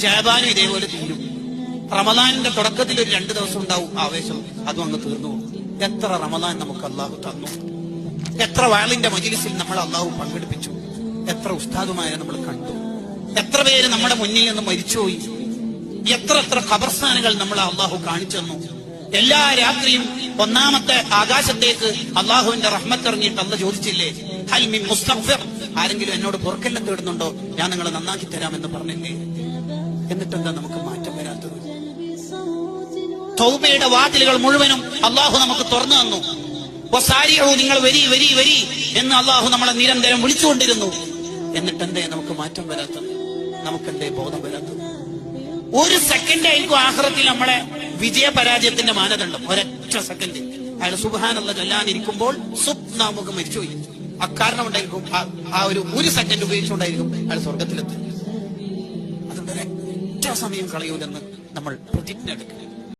ശഅബാനും ഇതേപോലെ തീരും. റമദാനിന്റെ തുടക്കത്തിൽ ഒരു 2 ദിവസം ഉണ്ടാവും ആവേശം, അതും അങ്ങ് തീർന്നു പോകും. എത്ര റമദാൻ നമുക്ക് അള്ളാഹു തന്നു, എത്ര വാളിന്റെ മജ്‌ലിസിൽ നമ്മൾ അള്ളാഹു പങ്കെടുപ്പിച്ചു, എത്ര ഉസ്താദുമാരെ നമ്മൾ കണ്ടു, എത്ര പേര് നമ്മുടെ മുന്നിൽ നിന്ന് മരിച്ചുപോയി, എത്ര ഖബർസ്ഥാനുകൾ നമ്മൾ അള്ളാഹു കാണിച്ചു തന്നു. എല്ലാ രാത്രിയും ഒന്നാമത്തെ ആകാശത്തേക്ക് അള്ളാഹുവിന്റെ റഹ്മത്ത് ഇറങ്ങിയിട്ട് അള്ളാഹു ചോദിച്ചില്ലേ, ഹൽ മിൻ മുസ്തഗ്ഫിർ, ആരെങ്കിലും എന്നോട് പൊറുക്കലിനെ തേടുന്നുണ്ടോ, ഞാൻ നിങ്ങളെ നന്നാക്കി തരാമെന്ന് പറഞ്ഞില്ലേ? എന്നിട്ടെന്താ നമുക്ക് മാറ്റം വരാത്തത്? തൗബയുടെ വാതിലുകൾ മുഴുവനും അള്ളാഹു നമുക്ക് തുറന്നു തന്നു. വസാരിഊ, നിങ്ങൾ വരി വരി വരി എന്ന് അള്ളാഹു നമ്മളെ നിരന്തരം വിളിച്ചുകൊണ്ടിരുന്നു. എന്നിട്ടെന്തേ നമുക്ക് മാറ്റം വരാത്തത്? നമുക്കെന്തേ ബോധം വരാത്തത്? ഒരു സെക്കൻഡ് ആയിരിക്കും ആഖിറത്തിൽ നമ്മളെ വിജയപരാജയത്തിന്റെ മാനദണ്ഡം. ഒരൊറ്റ സെക്കൻഡ്. അയാൾ സുബ്ഹാനല്ലാഹ് ചൊല്ലാനിരിക്കുമ്പോൾ സ്വപ്നാമുഖം മരിച്ചുപോയി. അക്കാരണം ഉണ്ടായിരിക്കും, ആ ഒരു സെക്കൻഡ് ഉപയോഗിച്ചുകൊണ്ടായിരിക്കും അയാൾ സ്വർഗത്തിലെത്തുന്നത്. അതുകൊണ്ട് ഒരൊറ്റ സമയം കളയൂലെന്ന് നമ്മൾ പ്രതിജ്ഞ എടുക്കുക.